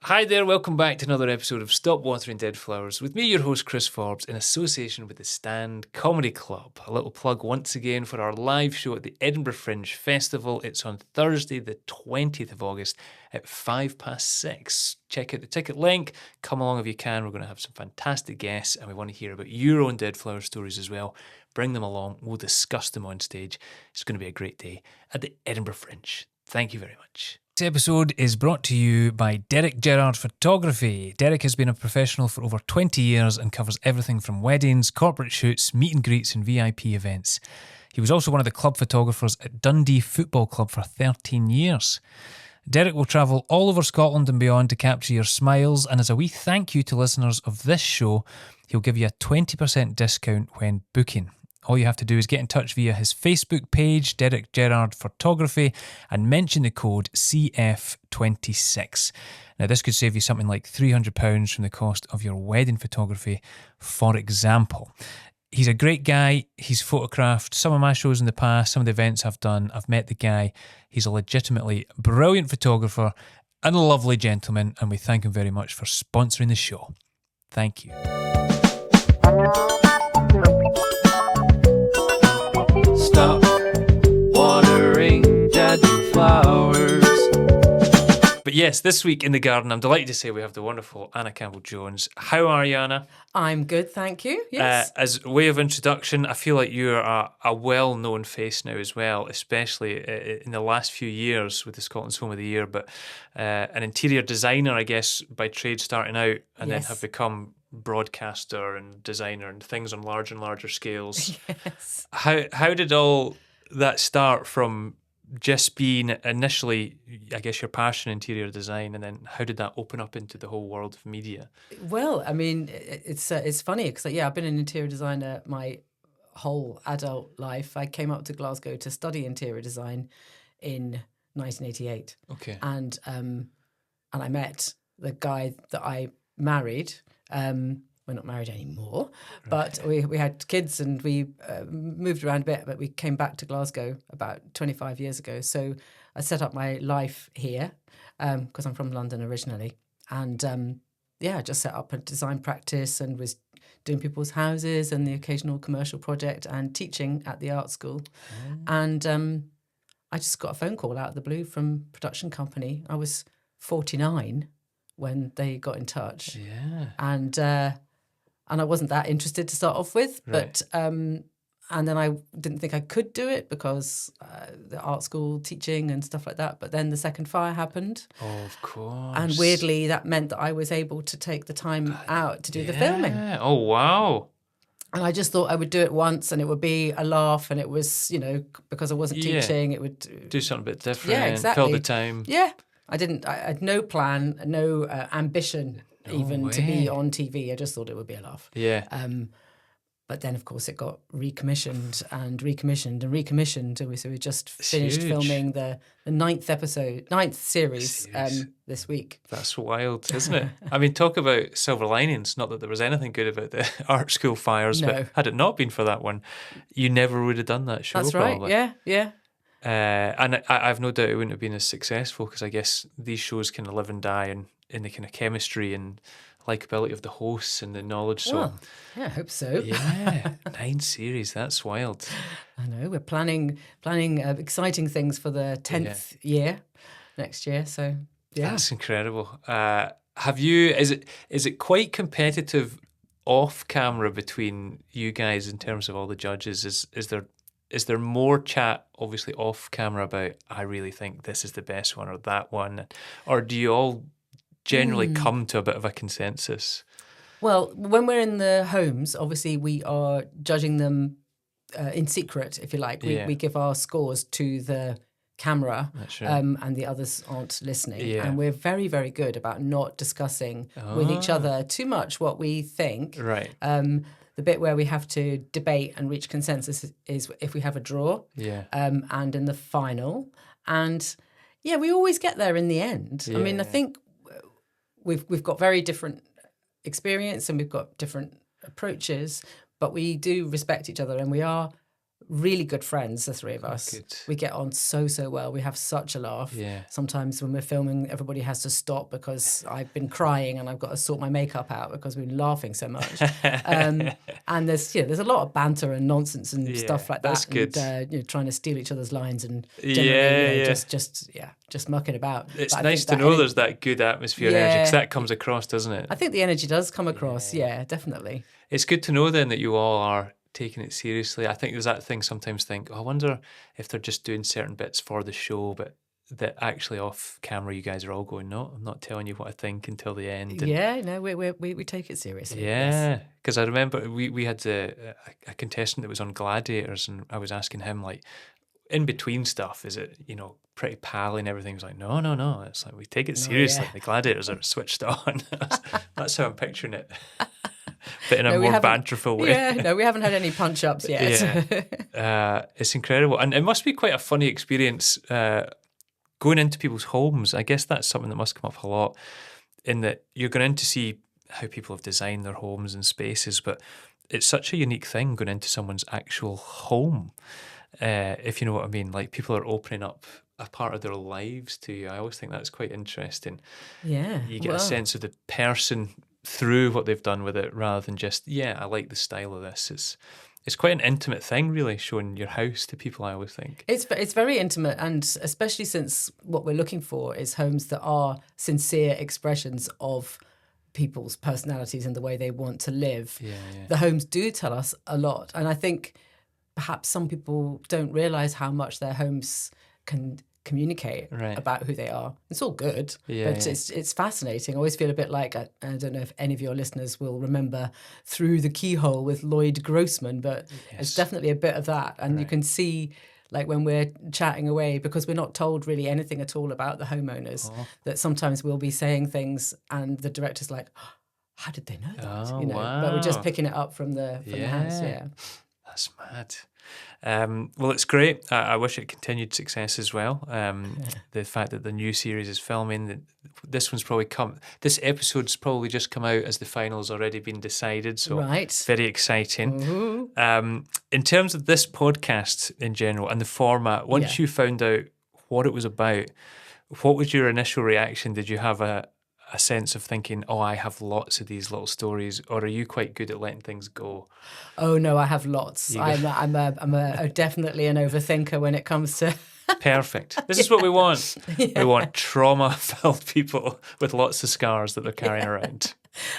Hi there, welcome back to another episode of Stop Watering Dead Flowers with me, your host Chris Forbes, in association with the Stand Comedy Club. A little plug once again for our live show at the Edinburgh Fringe Festival. It's on Thursday the 20th of August at 6:05. Check out the ticket link, come along if you can. We're going to have some fantastic guests and we want to hear about your own Dead Flower stories as well. Bring them along, we'll discuss them on stage. It's going to be a great day at the Edinburgh Fringe. Thank you very much. This episode is brought to you by Derek Gerrard Photography. Derek has been a professional for over 20 years and covers everything from weddings, corporate shoots, meet and greets and VIP events. He was also one of the club photographers at Dundee Football Club for 13 years. Derek will travel all over Scotland and beyond to capture your smiles, and as a wee thank you to listeners of this show, he'll give you a 20% discount when booking. All you have to do is get in touch via his Facebook page, Derek Gerrard Photography, and mention the code CF26. Now, this could save you something like £300 from the cost of your wedding photography, for example. He's a great guy. He's photographed some of my shows in the past, some of the events I've done. I've met the guy. He's a legitimately brilliant photographer and a lovely gentleman, and we thank him very much for sponsoring the show. Thank you. Stop watering dead flowers. But yes, this week in the garden, I'm delighted to say we have the wonderful Anna Campbell-Jones. How are you, Anna? I'm good, thank you. Yes. As a way of introduction, I feel like you're a well-known face now as well, especially in the last few years with the Scotland's Home of the Year, but an interior designer, I guess, by trade starting out, and then have become broadcaster and designer and things on larger and larger scales. Yes. How did all that start from just being initially, I guess, your passion in interior design, and then how did that open up into the whole world of media? Well, I mean, it's funny because I've been an interior designer my whole adult life. I came up to Glasgow to study interior design in 1988. Okay. And I met the guy that I married. We're not married anymore, but we had kids and we moved around a bit, but we came back to Glasgow about 25 years ago. So I set up my life here because I'm from London originally. And I just set up a design practice and was doing people's houses and the occasional commercial project and teaching at the art school. And I just got a phone call out of the blue from a production company. I was 49 when they got in touch. Yeah. And I wasn't that interested to start off with, but and then I didn't think I could do it because the art school teaching and stuff like that. But then the second fire happened. Oh, of course. And weirdly, that meant that I was able to take the time out to do the filming. Oh, wow. And I just thought I would do it once and it would be a laugh, and it was, because I wasn't teaching, it would do something a bit different. Yeah, exactly. Fill the time. Yeah. I had no plan, no ambition even to be on TV. I just thought it would be a laugh. Yeah. But then, of course, it got recommissioned. And so we just finished filming the ninth series this week. That's wild, isn't it? I mean, talk about silver linings. Not that there was anything good about the art school fires, but had it not been for that one, you never would have done that show. That's probably. Right, yeah. And I've no doubt it wouldn't have been as successful because I guess these shows kind of live and die in the kind of chemistry and likability of the hosts and the knowledge. So, I hope so. Yeah, 9 series. That's wild. I know. We're planning exciting things for the 10th year next year. So yeah, that's incredible. Have you? Is it quite competitive off camera between you guys in terms of all the judges? Is there more chat, obviously, off camera about, I really think this is the best one or that one? Or do you all generally come to a bit of a consensus? Well, when we're in the homes, obviously we are judging them in secret, if you like. We give our scores to the camera, and the others aren't listening. Yeah. And we're very, very good about not discussing with each other too much what we think. Right. The bit where we have to debate and reach consensus is if we have a draw, and in the final. And yeah, we always get there in the end. Yeah. I mean, I think we've got very different experience and we've got different approaches, but we do respect each other and we are really good friends, the three of us. good. We get on so well. We have such a laugh. Yeah. Sometimes when we're filming, everybody has to stop because I've been crying and I've got to sort my makeup out because we've been laughing so much. And there's a lot of banter and nonsense and stuff like that. That's good. And trying to steal each other's lines and generally, just mucking about. It's But I nice think to that know there's that good atmosphere and energy, because Yeah. that comes across, doesn't it? I think the energy does come across. Yeah, definitely. It's good to know then that you all are taking it seriously. I think there's that thing sometimes think, oh, I wonder if they're just doing certain bits for the show, but that actually off camera you guys are all going, no, I'm not telling you what I think until the end. And Yeah, no, we take it seriously. Yes. yeah, because I remember we had a contestant that was on Gladiators, and I was asking him, like, in between stuff, is it, pretty pally and everything? He was like, no. It's like, we take it seriously. yeah. The Gladiators are switched on. That's how I'm picturing it. But in a No, we more haven't- banterful way. Yeah, no, we haven't had any punch-ups yet. It's incredible. And it must be quite a funny experience going into people's homes. I guess that's something that must come up a lot, in that you're going in to see how people have designed their homes and spaces, but it's such a unique thing going into someone's actual home, if you know what I mean. Like, people are opening up a part of their lives to you. I always think that's quite interesting. Yeah. You get a sense of the person through what they've done with it, rather than just, I like the style of this. It's quite an intimate thing, really, showing your house to people, I always think. It's very intimate, and especially since what we're looking for is homes that are sincere expressions of people's personalities and the way they want to live. Yeah. The homes do tell us a lot, and I think perhaps some people don't realise how much their homes can communicate about who they are. It's all good, but it's fascinating. I always feel a bit like, I don't know if any of your listeners will remember Through the Keyhole with Lloyd Grossman, but it's definitely a bit of that. And you can see, like, when we're chatting away, because we're not told really anything at all about the homeowners, that sometimes we'll be saying things and the director's like, oh, how did they know that? But we're just picking it up from the house. Yeah. That's mad. Well, it's great. I wish it continued success as well. The fact that the new series is filming, this episode's probably just come out as the final's already been decided, so very exciting. In terms of this podcast in general and the format, once you found out what it was about, what was your initial reaction? Did you have a sense of thinking, oh, I have lots of these little stories, or are you quite good at letting things go? Oh no, I have lots. I'm definitely an overthinker when it comes to. Perfect. This is what we want. We want trauma-filled people with lots of scars that they're carrying around.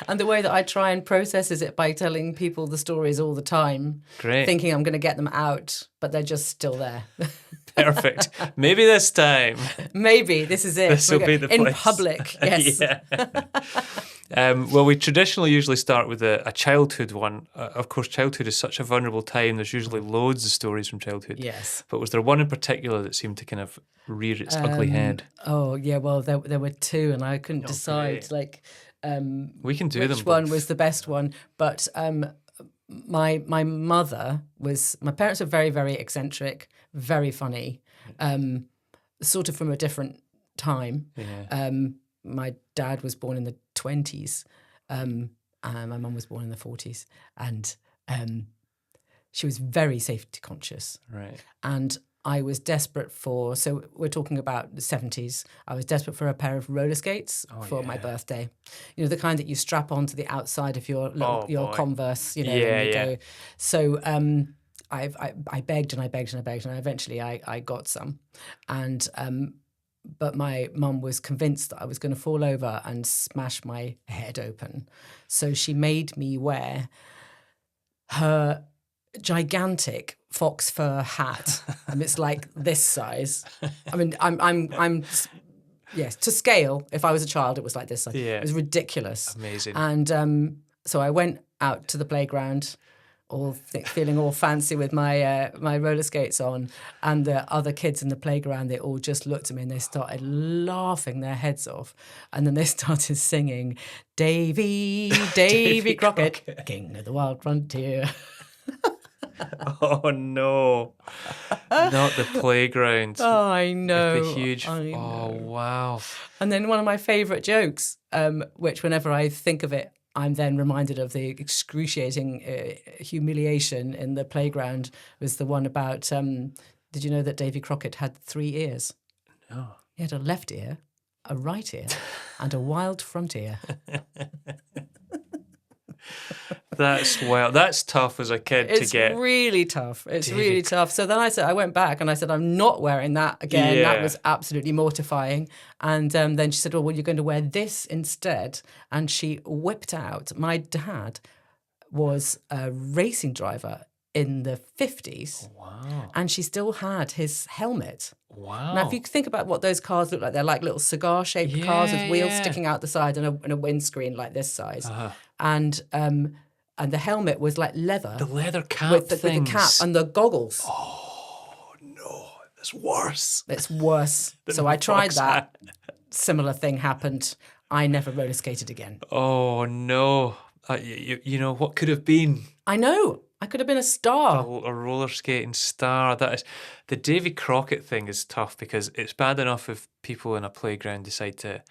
And the way that I try and process is it by telling people the stories all the time. Great. Thinking I'm going to get them out, but they're just still there. Perfect. Maybe this time. Maybe this is it. This will be the place. In public, yes. Well, we traditionally usually start with a childhood one. Of course, childhood is such a vulnerable time. There's usually loads of stories from childhood. Yes. But was there one in particular that seemed to kind of rear its ugly head? Oh, yeah. Well, there were two, and I couldn't decide. Great. We can do which them. one both. was the best one. But my mother was. My parents were very, very eccentric, very funny, sort of from a different time. Yeah. My dad was born in the 20s. And my mum was born in the 40s, and she was very safety conscious. Right. And I was desperate for, so we're talking about the 70s, I was desperate for a pair of roller skates for my birthday. You know, the kind that you strap onto the outside of your Converse, when you go. So I begged and I begged and I begged, and eventually I got some. And but my mum was convinced that I was going to fall over and smash my head open. So she made me wear her gigantic fox fur hat. And it's like this size. I mean, I'm yes, to scale. If I was a child, it was like this size. Yeah. It was ridiculous. Amazing. And so I went out to the playground, feeling all fancy with my my roller skates on, and the other kids in the playground, they all just looked at me and they started laughing their heads off, and then they started singing, Davy Crockett, King of the Wild Frontier. Oh no, not the playground. Oh, I know. With the huge. I Oh know. wow. And then one of my favourite jokes, which whenever I think of it, I'm then reminded of the excruciating humiliation in the playground was the one about, did you know that Davy Crockett had 3 ears? No. He had a left ear, a right ear, and a wild front ear. That's tough as a kid to It's get. really tough. It's Davy really tough. So then I went back and I said, I'm not wearing that again. That Yeah. was absolutely mortifying. And then she said, well, you're going to wear this instead. And she whipped out. My dad was a racing driver in the 50s. Wow. And she still had his helmet. Wow. Now, if you think about what those cars look like, they're like little cigar-shaped cars with wheels sticking out the side and a windscreen like this size. And the helmet was like leather. The leather cap with the things. cap and the goggles. Oh, no. That's worse. It's worse. So I tried that. Similar thing happened. I never roller skated again. Oh, no. You know, what could have been? I know. I could have been a star. A roller skating star. That is, the Davy Crockett thing is tough because it's bad enough if people in a playground decide to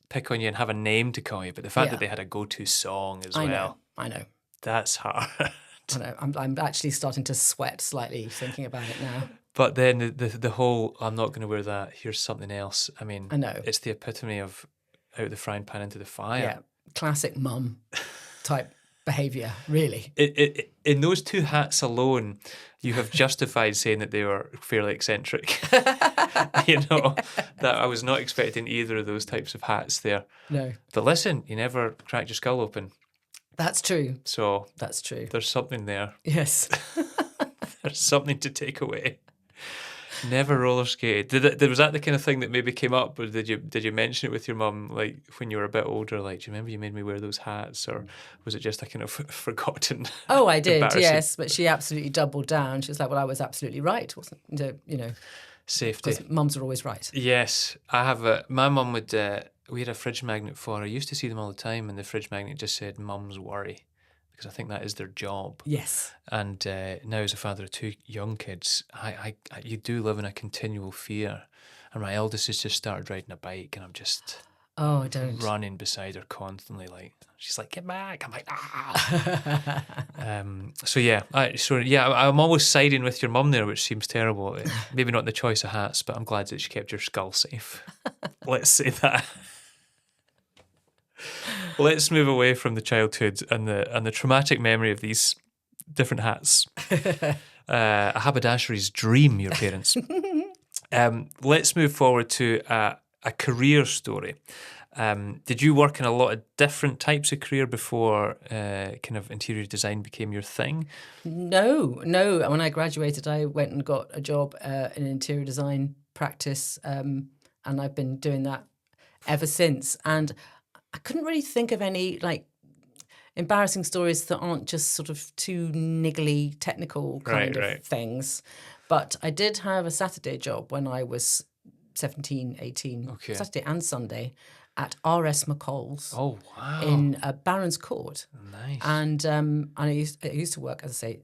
pick on you and have a name to call you, but the fact that they had a go-to song as well. I know. That's hard. I know. I'm actually starting to sweat slightly thinking about it now. But then the whole, I'm not going to wear that, here's something else. I mean, I know. It's the epitome of out the frying pan into the fire. Yeah. Classic mum type behaviour, really. In those 2 hats alone, you have justified saying that they were fairly eccentric. You know, that I was not expecting either of those types of hats there. No. But listen, you never cracked your skull open. That's true. So That's true. there's something there. Yes. There's something to take away. Never roller skated. Was that the kind of thing that maybe came up, or did you mention it with your mum, like when you were a bit older? Like, do you remember you made me wear those hats, or was it just a kind of forgotten? Oh, I did, yes, but she absolutely doubled down. She was like, "Well, I was absolutely right, wasn't you know?" Safety. Because mums are always right. Yes, I have my mum would. We had a fridge magnet for her. I used to see them all the time, and the fridge magnet just said "Mum's worry," because I think that is their job. Yes. And now, as a father of 2 young kids, you do live in a continual fear. And my eldest has just started riding a bike, and I'm just I don't running beside her constantly. Like, she's like, "Get back!" I'm like, "Ah." I'm always siding with your mum there, which seems terrible. Maybe not the choice of hats, but I'm glad that she kept your skull safe. Let's say that. Let's move away from the childhood and the traumatic memory of these different hats. A haberdashery's dream, your parents. Let's move forward to a career story. Did you work in a lot of different types of career before kind of interior design became your thing? No. When I graduated, I went and got a job in an interior design practice, and I've been doing that ever since. And I couldn't really think of any like embarrassing stories that aren't just sort of too niggly technical kind of things. But I did have a Saturday job when I was 17, 18, Saturday and Sunday at R.S. McColl's. Oh, wow. In Barron's Court. Nice. And I used to work, as I say,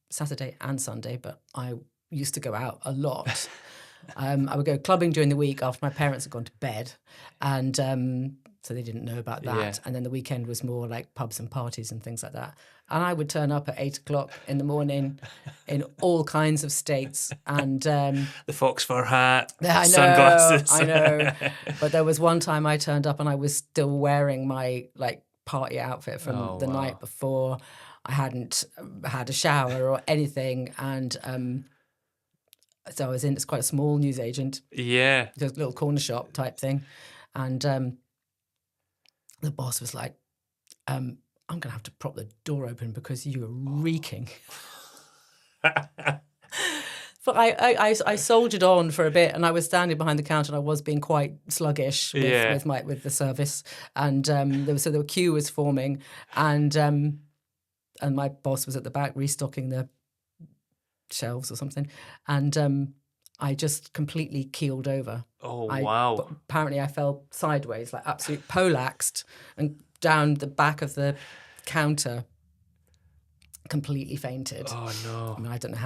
Saturday and Sunday, but I used to go out a lot. I would go clubbing during the week after my parents had gone to bed, and so they didn't know about that. Yeah. And then the weekend was more like pubs and parties and things like that. And I would turn up at 8 o'clock in the morning in all kinds of states. And the fox fur hat, I know, sunglasses. I know. But there was one time I turned up and I was still wearing my like party outfit from the night before. I hadn't had a shower or anything, and so I was in. It's quite a small newsagent. Yeah, just a little corner shop type thing, and the boss was like, "I'm going to have to prop the door open because you are reeking." But I soldiered on for a bit, and I was standing behind the counter, and I was being quite sluggish with the service, and the queue was forming, and my boss was at the back restocking the shelves or something, and I just completely keeled over. Oh, wow. Apparently I fell sideways, like absolute poleaxed, and down the back of the counter, completely fainted. Oh, no. I mean, I don't know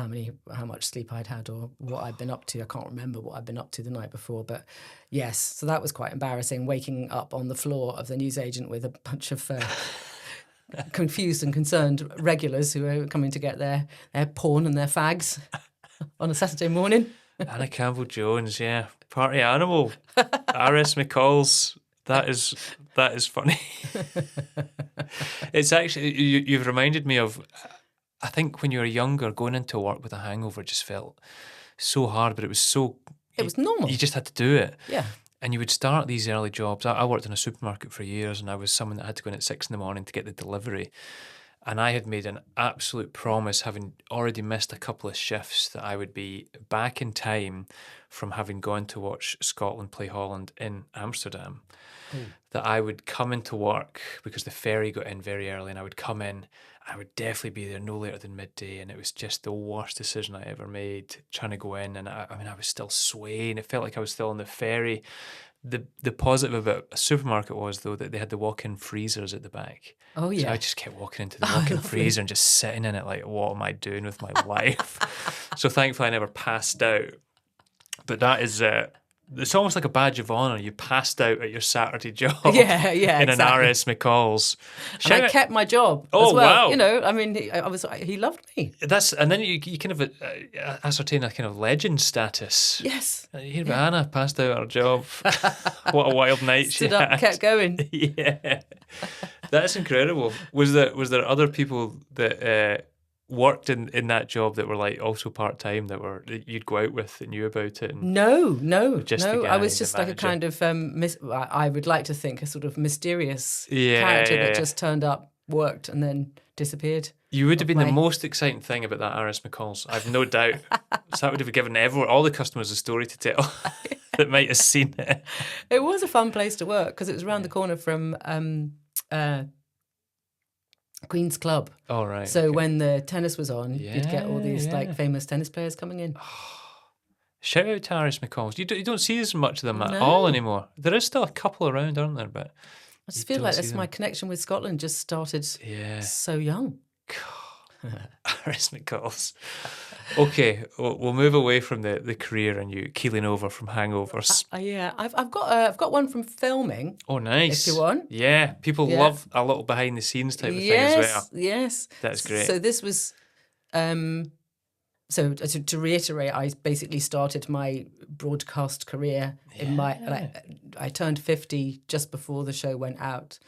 how much sleep I'd had or what I'd been up to. I can't remember what I'd been up to the night before, but yes, so that was quite embarrassing, waking up on the floor of the newsagent with a bunch of confused and concerned regulars who are coming to get their porn and their fags on a Saturday morning. Anna Campbell-Jones, yeah. Party animal. R.S. McCall's. That is funny. It's actually, you've reminded me of, I think when you were younger, going into work with a hangover just felt so hard, but it was normal. You just had to do it. Yeah. And you would start these early jobs. I worked in a supermarket for years, and I was someone that had to go in at 6 a.m. to get the delivery. And I had made an absolute promise, having already missed a couple of shifts, that I would be back in time from having gone to watch Scotland play Holland in Amsterdam. That I would come into work because the ferry got in very early, and I would come in. I would definitely be there no later than midday, and it was just the worst decision I ever made, trying to go in. And I was still swaying. It felt like I was still on the ferry. The positive about a supermarket was, though, that they had the walk-in freezers at the back. Oh, yeah. So I just kept walking into the walk-in freezer and just sitting in it like, what am I doing with my life? So thankfully I never passed out. But that is... it's almost like a badge of honour. You passed out at your Saturday job. Yeah, in exactly. an R.S. McCall's. And I kept my job Oh, as well. wow. You know, I mean, he loved me. And then you kind of ascertain a kind of legend status. Yes. You hear about Anna passed out at her job. What a wild night she Stood up, had. kept going. Yeah. That's incredible. Was there other people that worked in that job that were like also part-time that you'd go out with that knew about it? No. Just the I guy, was the just like a manager. kind of, I would like to think, a sort of mysterious Yeah, character yeah. that just turned up, worked, and then disappeared. You would have been the my- most exciting thing about that R.S. McCall's, I've no doubt. So that would have given all the customers a story to tell that might have seen it. It was a fun place to work because it was around the corner from Queen's Club. All right. So okay. when the tennis was on, you'd get all these Yeah. like famous tennis players coming in. Shout out to R.S. McCall's. You don't see as much of them at No. all anymore. There is still a couple around, aren't there? But I just you feel don't like see that's them. my connection with Scotland just started Yeah. so young. R.S. McCall's. Okay, we'll move away from the career and you keeling over from hangovers. Yeah, I've got one from filming. Oh, nice. if you want. Yeah, people Yeah. love a little behind the scenes type of thing as well. Yes. That's great. So this was, so to reiterate, I basically started my broadcast career in I turned 50 just before the show went out.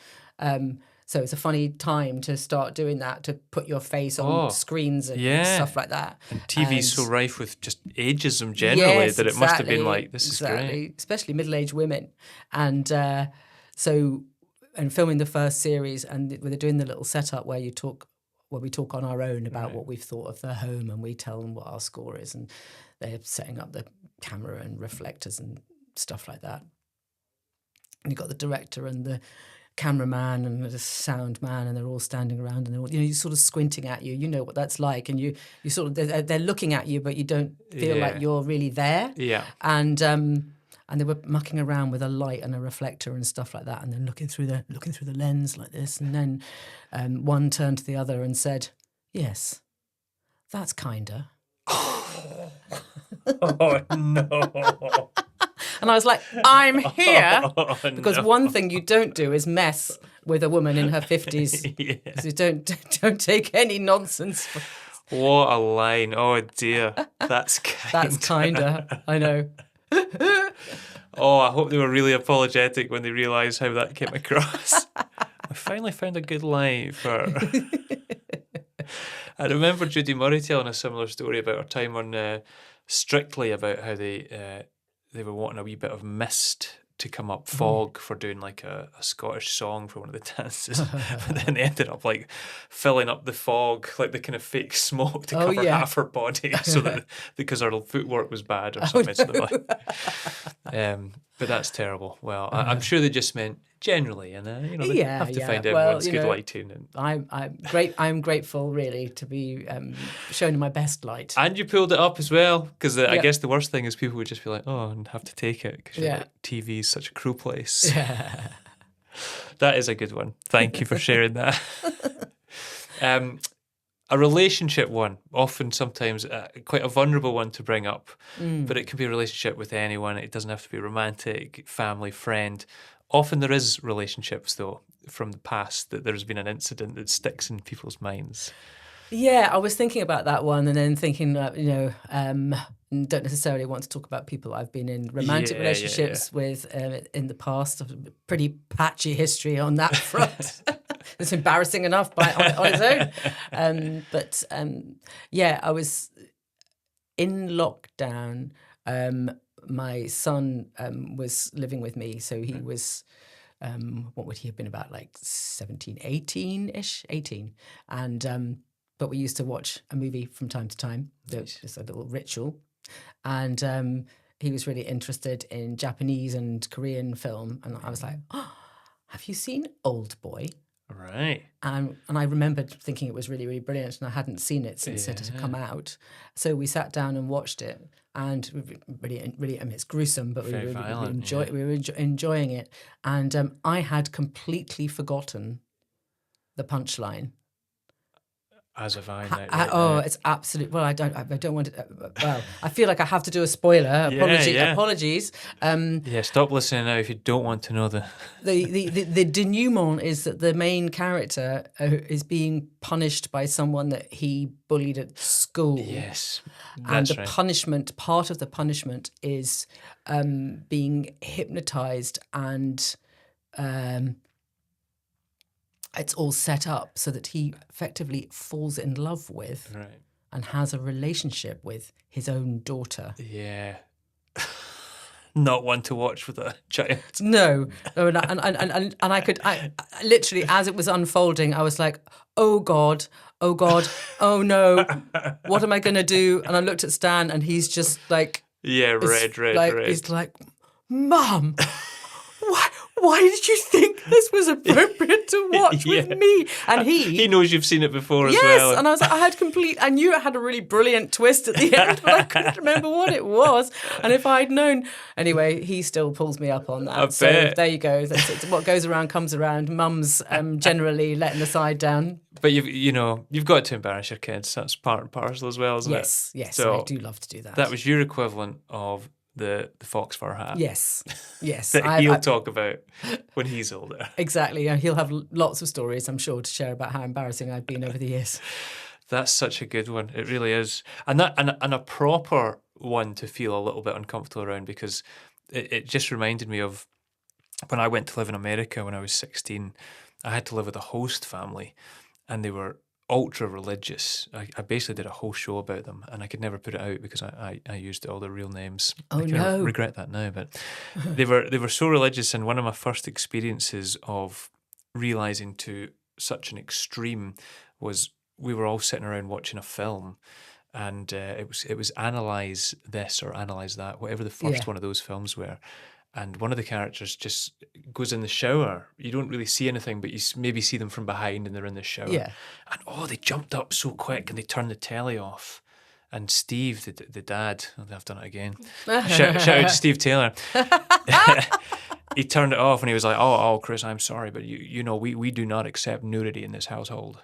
So it's a funny time to start doing that, to put your face on screens and stuff like that. And TV's so rife with just ageism generally that it must have been like, this is great. Especially middle-aged women. And and filming the first series, and they're doing the little setup where we talk on our own about what we've thought of the home, and we tell them what our score is, and they're setting up the camera and reflectors and stuff like that. And you've got the director and the cameraman and the sound man, and they're all standing around, and they're all, you're sort of squinting at you. You know what that's like, and you sort of they're looking at you, but you don't feel like you're really there. Yeah. And they were mucking around with a light and a reflector and stuff like that, and then looking through the lens like this, and then one turned to the other and said, "Yes, that's kinda." Oh no. And I was like, I'm here because no. one thing you don't do is mess with a woman in her 50s. Yeah. So don't take any nonsense. What a line. Oh dear. That's Kinda. I know. Oh, I hope they were really apologetic when they realised how that came across. I finally found a good line for... I remember Judy Murray telling a similar story about her time on Strictly, about how they were wanting a wee bit of mist to come up, fog, for doing like a Scottish song for one of the dances. But then they ended up like filling up the fog, like the kind of fake smoke to cover half her body, so that because her footwork was bad or something. So but that's terrible. Well, I'm sure they just meant generally, and they have to find everyone's good lighting. And I'm grateful really to be shown in my best light. And you pulled it up as well, because I guess the worst thing is people would just be like, oh, and have to take it because like, TV is such a cruel place. Yeah. That is a good one. Thank you for sharing that. A relationship one, often sometimes quite a vulnerable one to bring up, but it can be a relationship with anyone. It doesn't have to be romantic, family, friend. Often there is relationships though from the past that there's been an incident that sticks in people's minds? Yeah, I was thinking about that one, and then thinking that don't necessarily want to talk about people I've been in romantic relationships with in the past. I've a pretty patchy history on that front. It's embarrassing enough on its own. I was in lockdown. My son was living with me, so he was. What would he have been, about like 17, 18-ish, 18. And but we used to watch a movie from time to time. Nice. Just a little ritual. And he was really interested in Japanese and Korean film. And I was like, oh, have you seen Old Boy? Right. And I remembered thinking it was really, really brilliant, and I hadn't seen it since it had come out. So we sat down and watched it, and really, really, I mean, it's gruesome, but we were enjoying it. And I had completely forgotten the punchline. As have I. Now. It's absolute. Well, I don't want to. Well, I feel like I have to do a spoiler. Apologies. Stop listening now if you don't want to know the denouement is that the main character is being punished by someone that he bullied at school. Yes, and the punishment, part of the punishment, is being hypnotized and. It's all set up so that he effectively falls in love with and has a relationship with his own daughter. Yeah. Not one to watch with a child. No. And I literally, as it was unfolding, I was like, oh God, oh no, what am I going to do? And I looked at Stan, and he's just like... Yeah, red. He's like, Mum... Why did you think this was appropriate to watch with me? And he knows you've seen it before as well. Yes, and I was like, I knew it had a really brilliant twist at the end, but I couldn't remember what it was. And if I'd known, anyway, he still pulls me up on that. There you go. That's what goes around comes around. Mum's generally letting the side down. But you've got to embarrass your kids. That's part and parcel as well, isn't it? Yes, so I do love to do that. That was your equivalent of the fox fur hat. Yes. That he'll talk about when he's older. Exactly. He'll have lots of stories, I'm sure, to share about how embarrassing I've been over the years. That's such a good one. It really is. And a proper one to feel a little bit uncomfortable around, because it just reminded me of when I went to live in America when I was 16. I had to live with a host family, and they were ultra religious. I basically did a whole show about them, and I could never put it out because I used all their real names. Oh, no. I regret that now, but they were so religious, and one of my first experiences of realizing to such an extreme was we were all sitting around watching a film, and it was Analyze This or Analyze That, whatever the first one of those films were. And one of the characters just goes in the shower. You don't really see anything, but you maybe see them from behind, and they're in the shower. Yeah. And they jumped up so quick, and they turned the telly off. And Steve, the dad, I've done it again. Shout out to Steve Taylor. He turned it off, and he was like, "Oh, Chris, I'm sorry, but we do not accept nudity in this household."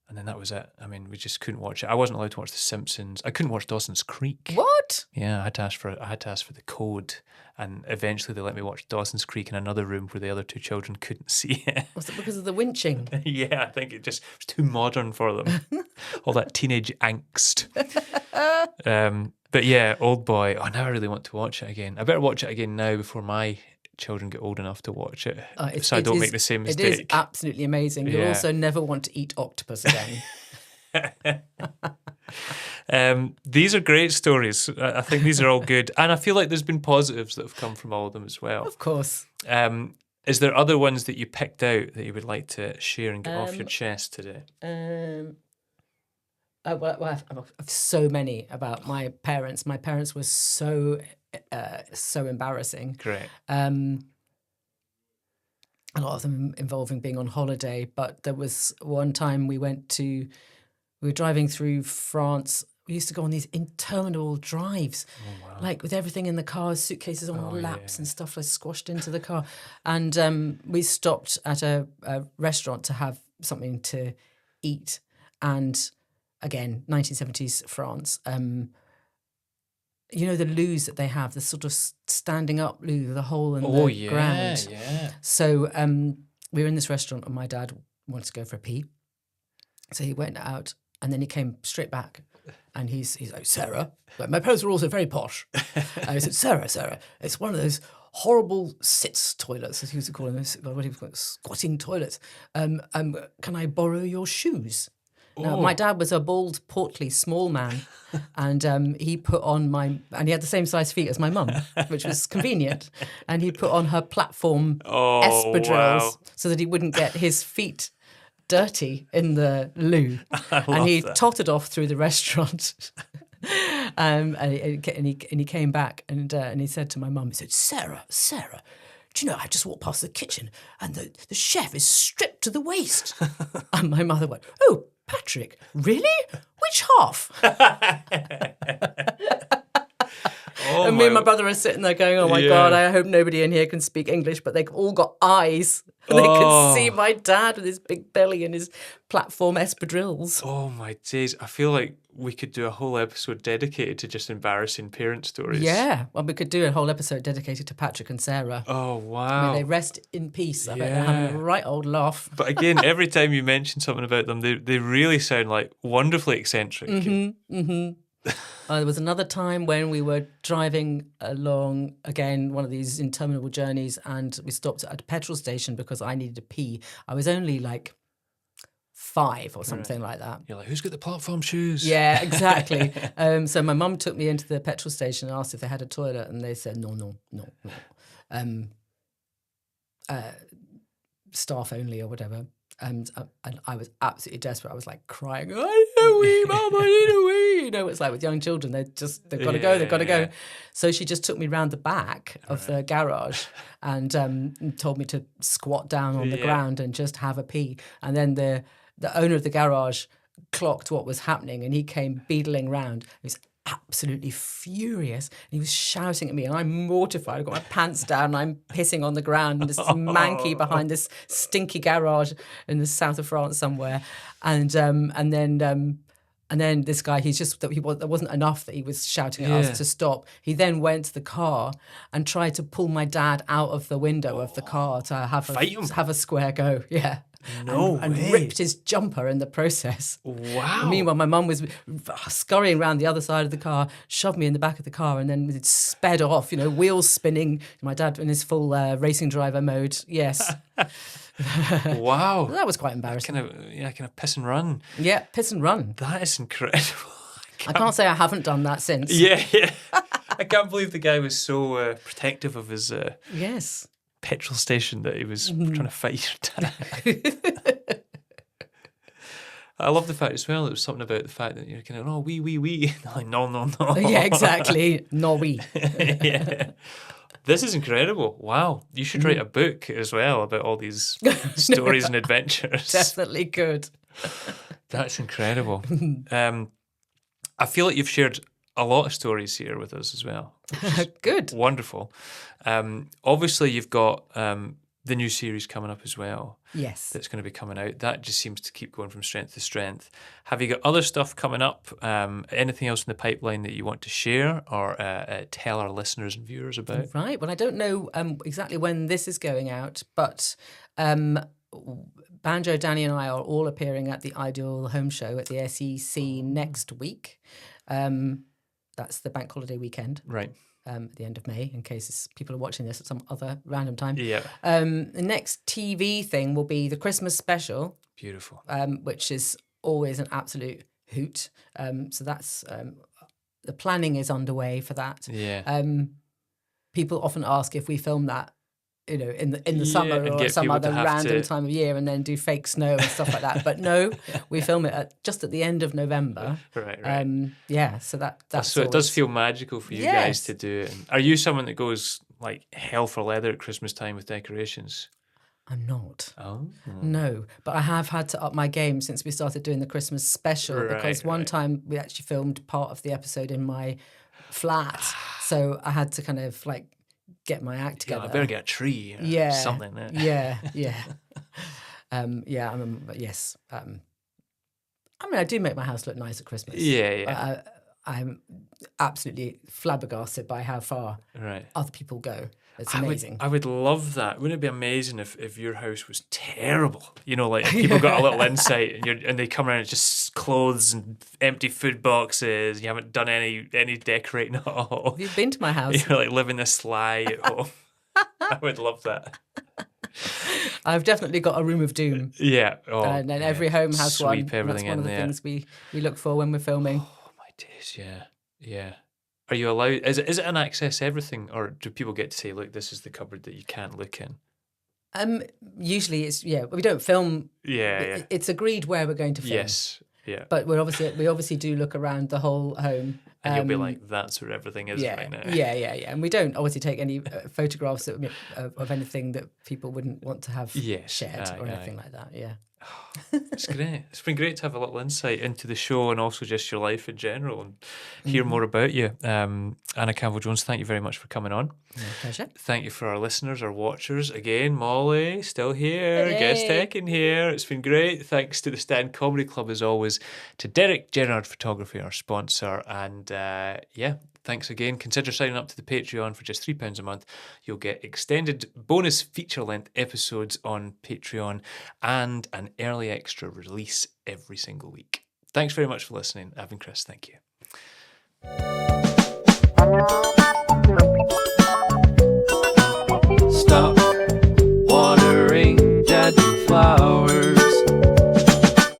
And then that was it. I mean, we just couldn't watch it. I wasn't allowed to watch The Simpsons. I couldn't watch Dawson's Creek. What? Yeah, I had to ask for the code, and eventually they let me watch Dawson's Creek in another room where the other two children couldn't see it. Was it because of the winching? Yeah, I think it was too modern for them. All that teenage angst. But yeah, Old Boy. Oh, now I really want to watch it again. I better watch it again now before my children get old enough to watch it, so I don't make the same mistake. It is absolutely amazing. You'll also never want to eat octopus again. These are great stories. I think these are all good, and I feel like there's been positives that have come from all of them as well. Of course. Is there other ones that you picked out that you would like to share and get off your chest today? I have so many about my parents. My parents were so embarrassing. Great. A lot of them involving being on holiday, but there was one time we were driving through France. We used to go on these interminable drives, like with everything in the car, suitcases on our laps and stuff like squashed into the car. And we stopped at a restaurant to have something to eat. And again, 1970s France. The loos that they have, the sort of standing up loo, the hole in the ground. Yeah. So we were in this restaurant and my dad wanted to go for a pee. So he went out and then he came straight back and he's like, Sarah, like, my parents were also very posh. And he said, Sarah, it's one of those horrible sits toilets, as he used to call them, what he was calling squatting toilets. Can I borrow your shoes? Now, my dad was a bald, portly, small man, and he put on and he had the same size feet as my mum, which was convenient. And he put on her platform espadrilles so that he wouldn't get his feet dirty in the loo. And he tottered off through the restaurant. And he came back and he said to my mum, he said, Sarah, do you know, I just walked past the kitchen and the chef is stripped to the waist. And my mother went, oh, Patrick, really? Which half? And me and my brother are sitting there going, oh my God, I hope nobody in here can speak English, but they've all got eyes. And they can see my dad with his big belly and his platform espadrilles. Oh my days. I feel like we could do a whole episode dedicated to just embarrassing parent stories. Yeah. Well, we could do a whole episode dedicated to Patrick and Sarah. Oh, wow. May they rest in peace. I bet they're having a right old laugh. But again, every time you mention something about them, they really sound like wonderfully eccentric. There was another time when we were driving along, again, one of these interminable journeys, and we stopped at a petrol station because I needed to pee. I was only like 5 or something like that. You're like, who's got the platform shoes? Yeah, exactly. So my mum took me into the petrol station and asked if they had a toilet, and they said, no. Staff only or whatever. And I was absolutely desperate. I was like crying, I need a wee, Mum, I need a wee. You know, it's like with young children, they've got to go, they've got to go. So she just took me round the back of the garage and told me to squat down on the ground and just have a pee. And then the owner of the garage clocked what was happening and he came beetling round. He was absolutely furious. And he was shouting at me and I'm mortified. I've got my pants down and I'm pissing on the ground and this manky behind this stinky garage in the south of France somewhere. And then this guy, there wasn't enough that he was shouting at us to stop. He then went to the car and tried to pull my dad out of the window of the car to have a square go. Yeah. And ripped his jumper in the process. Wow. And meanwhile, my mum was scurrying around the other side of the car, shoved me in the back of the car, and then it sped off, wheels spinning. My dad in his full racing driver mode. Yes. Wow. That was quite embarrassing. Kind of piss and run. Yeah, piss and run. That is incredible. I can't say I haven't done that since. Yeah. I can't believe the guy was so protective of his petrol station that he was trying to fight your dad. I love the fact as well, there was something about the fact that you're kind of, wee. Like, no. Yeah, exactly. No, wee. Yeah. This is incredible. Wow. You should write a book as well about all these stories and adventures. Definitely could. That's incredible. I feel like you've shared a lot of stories here with us as well. Good. Wonderful. Obviously, you've got the new series coming up as well. Yes. That's going to be coming out. That just seems to keep going from strength to strength. Have you got other stuff coming up? Anything else in the pipeline that you want to share or tell our listeners and viewers about? Right. Well, I don't know exactly when this is going out, but Banjo, Danny and I are all appearing at the Ideal Home Show at the SEC next week. That's the bank holiday weekend. Right. At the end of May, in case people are watching this at some other random time. Yeah. The next TV thing will be the Christmas special. Beautiful. Which is always an absolute hoot. So that's the planning is underway for that. Yeah. People often ask if we film that, in the summer or some other random time of year, and then do fake snow and stuff like that. But no, we film it just at the end of November. Right. Yeah. So that's so it does feel magical for you guys to do it. And are you someone that goes like hell for leather at Christmas time with decorations? I'm not. Oh. No, but I have had to up my game since we started doing the Christmas special because one time we actually filmed part of the episode in my flat. So I had to kind of like get my act together. I better get a tree or something. Yeah. Yes. I do make my house look nice at Christmas. I'm absolutely flabbergasted by how far other people go. It's amazing. I would love that. Wouldn't it be amazing if your house was terrible? Like people got a little insight and they come around and just clothes and empty food boxes. You haven't done any decorating at all. Have you been to my house? You're like living the sly at home. I would love that. I've definitely got a room of doom. Yeah. And then every home has one. Sweep everything That's one of the in there. things we look for when we're filming. Oh my days, yeah. Are you allowed? Is it an access everything, or do people get to say, look, this is the cupboard that you can't look in? Usually it's we don't film. Yeah. It's agreed where we're going to film. Yes. Yeah. But we obviously do look around the whole home. And you'll be like, that's where everything is right now. Yeah. And we don't obviously take any photographs of anything that people wouldn't want to have shared or anything like that. Yeah. It's great. It's been great to have a little insight into the show and also just your life in general and hear more about you. Anna Campbell-Jones, thank you very much for coming on. My pleasure. Thank you for our listeners, our watchers. Again, Molly, still here. Hey. Guest tech in here. It's been great. Thanks to the Stand Comedy Club, as always, to Derek Gerard Photography, our sponsor. And thanks again. Consider signing up to the Patreon for just £3 a month. You'll get extended bonus feature-length episodes on Patreon and an early extra release every single week. Thanks very much for listening. I've been Chris. Thank you. Stop watering dead flowers.